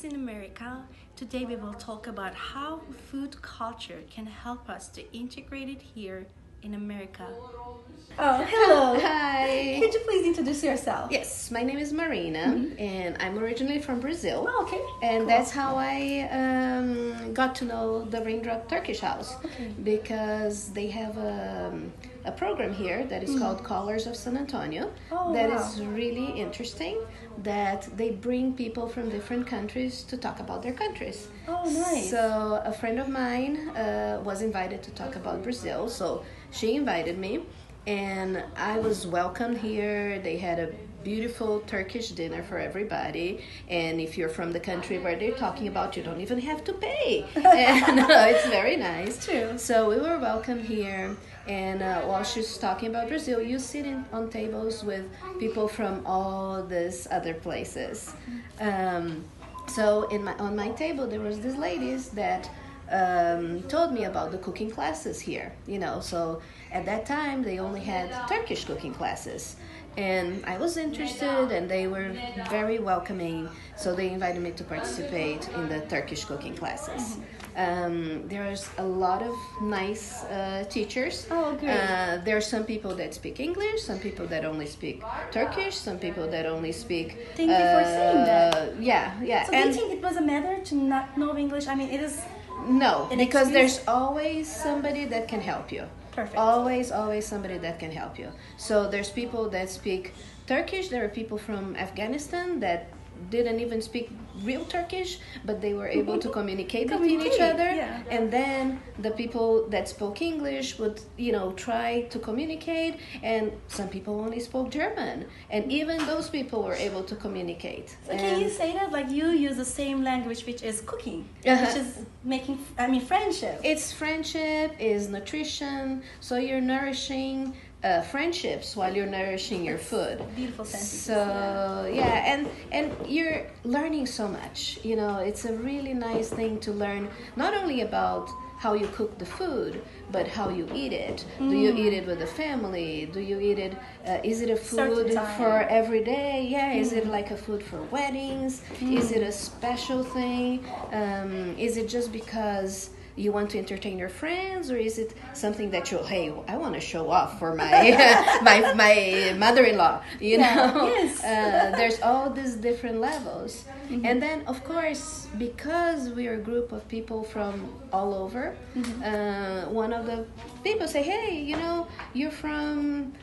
in America. Today we will talk about how food culture can help us to integrate it here in America. Oh, hello. Hi. Could you please introduce yourself? Yes, my name is Marina, and I'm originally from Brazil. Oh, okay. And Cool. that's how I got to know the Raindrop Turkish House. Okay. Because they have a program here that is called Colors of San Antonio. Oh, That wow. is really interesting, that they bring people from different countries to talk about their countries. Oh, nice. So a friend of mine was invited to talk about Brazil, so she invited me, and I was welcomed here. They had a beautiful Turkish dinner for everybody, and if you're from the country where they're talking about, you don't even have to pay. And it's very nice. True. So we were welcome here, and while she's talking about Brazil, you sit on tables with people from all these other places. So on my table there was these ladies that told me about the cooking classes here. So at that time they only had Turkish cooking classes, and I was interested, and they were very welcoming. So they invited me to participate in the Turkish cooking classes. There's a lot of nice teachers. Oh, great. There are some people that speak English, some people that only speak Turkish, some people that only speak. Thank you for saying that. Yeah. So do you think it was a matter to not know English? I mean, it is No, an because excuse? there's always somebody that can help you. Perfect. Always somebody that can help you. So there's people that speak Turkish. There are people from Afghanistan that didn't even speak real Turkish, but they were able to communicate between each other. Yeah. And then the people that spoke English would, try to communicate. And some people only spoke German, and even those people were able to communicate. So can you say that, like, you use the same language, which is cooking, Uh-huh. which is friendship? It's friendship, is nutrition. So you're nourishing friendships while you're nourishing your food. Beautiful sentence. So and you're learning so much. It's a really nice thing to learn, not only about how you cook the food, but how you eat it. Do you eat it with the family? Do you eat it? Is it a Certain food time. for every day? Yeah. Is it like a food for weddings? Is it a special thing? Is it just because you want to entertain your friends, or is it something that I want to show off for my my mother-in-law? Yes. There's all these different levels. And then, of course, because we are a group of people from all over, one of the people say, hey, you're from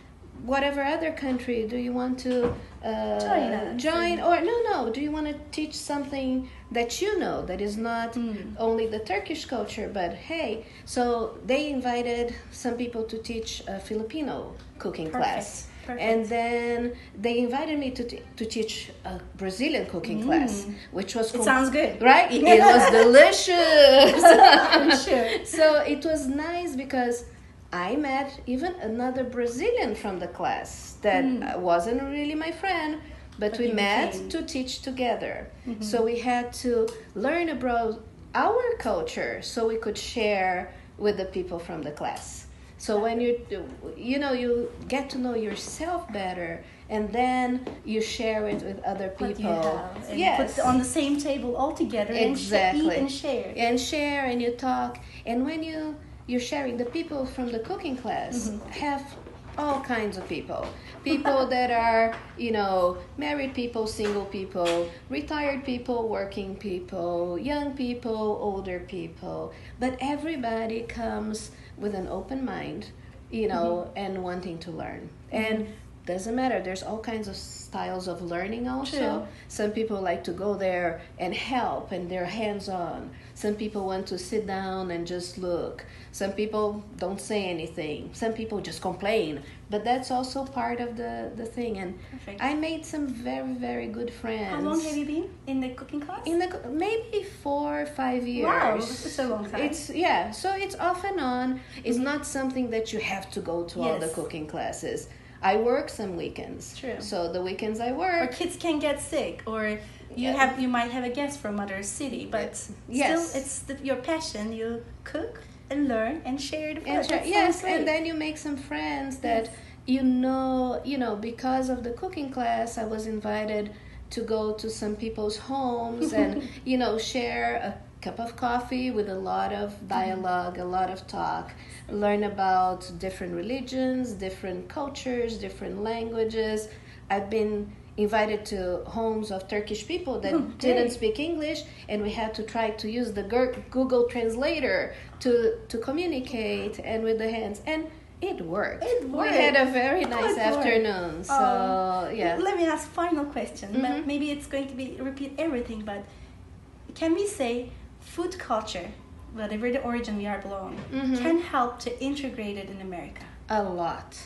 whatever other country, do you want to join? Or no, do you want to teach something that that is not only the Turkish culture, but hey. So they invited some people to teach a Filipino cooking class. Perfect. And then they invited me to teach a Brazilian cooking class, which was It sounds good. right? It was delicious. I'm sure. So it was nice because I met even another Brazilian from the class that wasn't really my friend, but we you met became- to teach together. So we had to learn about our culture so we could share with the people from the class. So when you get to know yourself better, and then you share it with other What people. you have, and Yes. put on the same table all together. Exactly. And share. And share, and you talk. And when you're sharing, the people from the cooking class have all kinds of people that are married people, single people, retired people, working people, young people, older people, but everybody comes with an open mind, and wanting to learn. And doesn't matter, there's all kinds of styles of learning also. True. Some people like to go there and help, and they're hands-on. Some people want to sit down and just look. Some people don't say anything. Some people just complain. But that's also part of the thing. And Perfect. I made some very, very good friends. How long have you been in the cooking class? Maybe 4 or 5 years. Wow, that's a long time. So it's off and on. It's not something that you have to go to all the Yes. cooking classes. I work some weekends. True. So the weekends I Or work. kids can get sick, or you might have a guest from another city, but Yes. still it's your passion. You cook and learn and share the food. And That yes, sounds great. and then you make some friends that because of the cooking class, I was invited to go to some people's homes and, you know, share a cup of coffee with a lot of dialogue, a lot of talk, learn about different religions, different cultures, different languages. I've been invited to homes of Turkish people that didn't speak English, and we had to try to use the Google Translator to communicate, and with the hands, and it worked. We had a very nice afternoon. So yeah. Let me ask final question. Maybe it's going to be repeat everything, but can we say food culture, whatever the origin we are belong, can help to integrate it in America? A lot.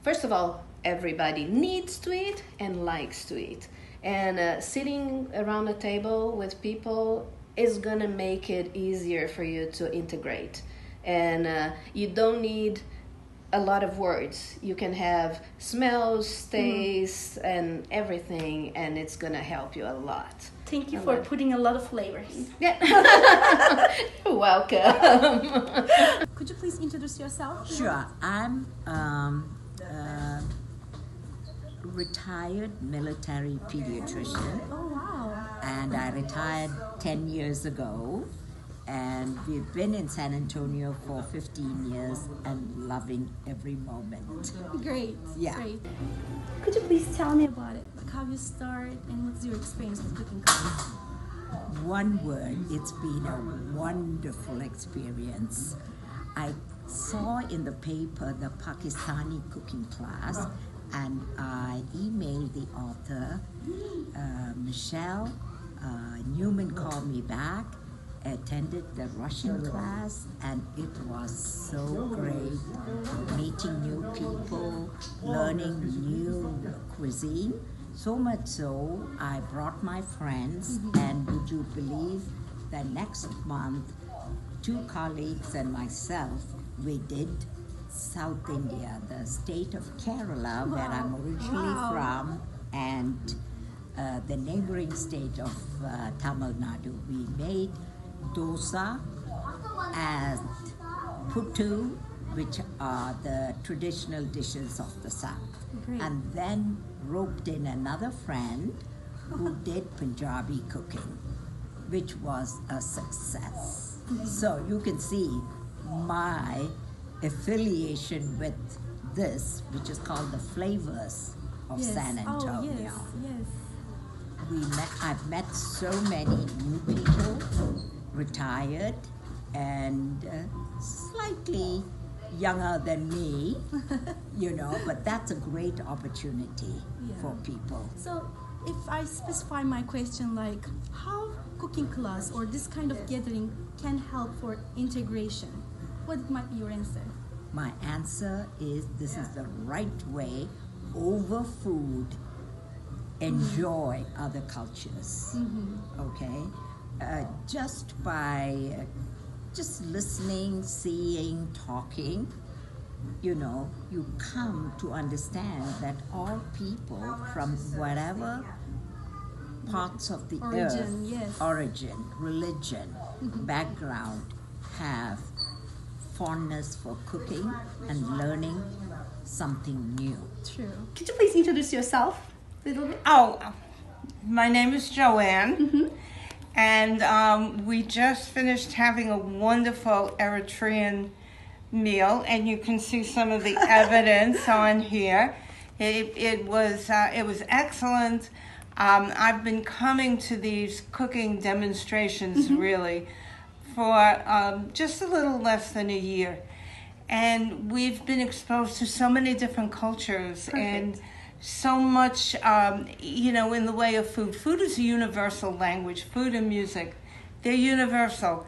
First of all, everybody needs to eat and likes to eat. And sitting around a table with people is going to make it easier for you to integrate. And you don't need a lot of words. You can have smells, tastes, and everything, and it's going to help you a lot. Thank you for putting a lot of flavors. Yeah. You're welcome. Could you please introduce yourself? Sure. I'm retired military pediatrician. Oh, wow. And I retired 10 years ago. And we've been in San Antonio for 15 years and loving every moment. Great. Yeah. Great. Could you please tell me about it? Like how you start and what's your experience with cooking class? One word, it's been a wonderful experience. I saw in the paper the Pakistani cooking class, and I emailed the author, Michelle. Newman called me back, attended the Russian class, and it was so great, meeting new people, learning new cuisine. So much so, I brought my friends, and would you believe that next month, 2 colleagues and myself, we did South India, the state of Kerala, where I'm originally from, and the neighboring state of Tamil Nadu. We made dosa and puttu, which are the traditional dishes of the South. Great. And then roped in another friend who did Punjabi cooking, which was a success. So you can see my affiliation with this, which is called the Flavors of San Antonio. Oh, yes. I've met so many new people, retired and slightly younger than me, you know, but that's a great opportunity for people. So if I specify my question, like how cooking class or this kind of gathering can help for integration, what might be your answer? My answer is this is the right way. Over food, enjoy other cultures, okay? Just by just listening, seeing, talking, you know, you come to understand that all people from whatever parts of the earth, origin, religion, background, have fondness for cooking and learning something new. True. Could you please introduce yourself a little bit? Oh, my name is Joanne, and we just finished having a wonderful Eritrean meal, and you can see some of the evidence on here. It was excellent. I've been coming to these cooking demonstrations really for just a little less than a year, and we've been exposed to so many different cultures and so much, you know, in the way of food. Food is a universal language. Food and music, they're universal.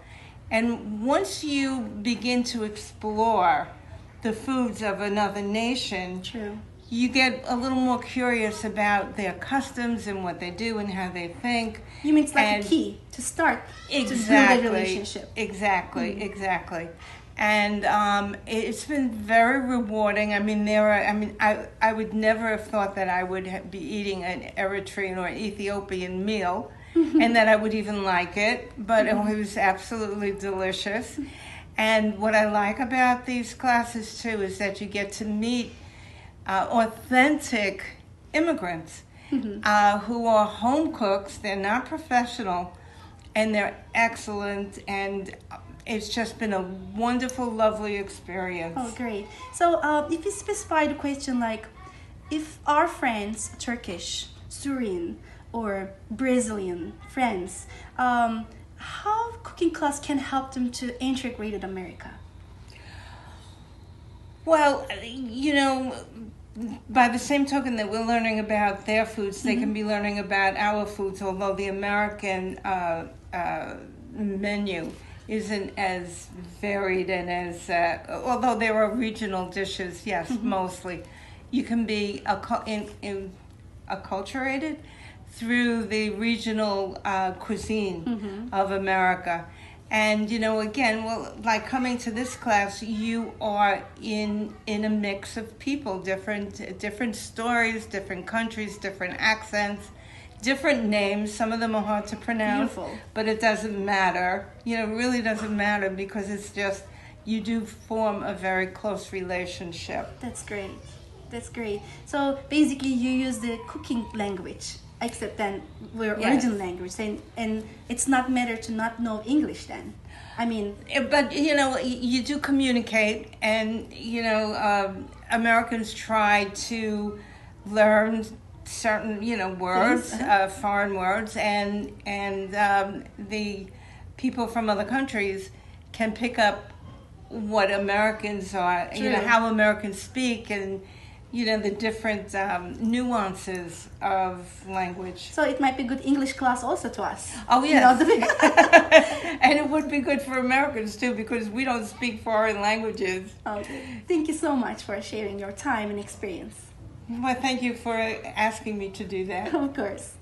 And once you begin to explore the foods of another nation, you get a little more curious about their customs and what they do and how they think. You mean it's like a key to start to build a relationship. Exactly. And it's been very rewarding. I mean, I would never have thought that I would be eating an Eritrean or an Ethiopian meal and that I would even like it, but it was absolutely delicious. And what I like about these classes too is that you get to meet authentic immigrants. who are home cooks. They're not professional, and they're excellent, and it's just been a wonderful, lovely experience. Oh, great. So if you specify the question like, if our friends, Turkish, Syrian, or Brazilian friends, how cooking class can help them to integrate in America? Well, you know, by the same token that we're learning about their foods, they can be learning about our foods, although the American menu isn't as varied and as, although there are regional dishes, yes, mostly. You can be acculturated through the regional cuisine of America. And, you know, again, well, like coming to this class, you are in a mix of people, different stories, different countries, different accents, different names. Some of them are hard to pronounce, Beautiful. but it doesn't matter. You know, it really doesn't matter, because it's just, you do form a very close relationship. That's great. That's great. So basically you use the cooking language, except then we're original language, and it's not matter to not know English then. I mean, but you know, you do communicate, and you know, Americans try to learn certain, you know, words, foreign words, and the people from other countries can pick up what Americans are, you know, how Americans speak, and you know, the different nuances of language. so it might be good English class also to us. Oh, yes. You know, And it would be good for Americans, too, because we don't speak foreign languages. Okay. Thank you so much for sharing your time and experience. Well, thank you for asking me to do that. Of course.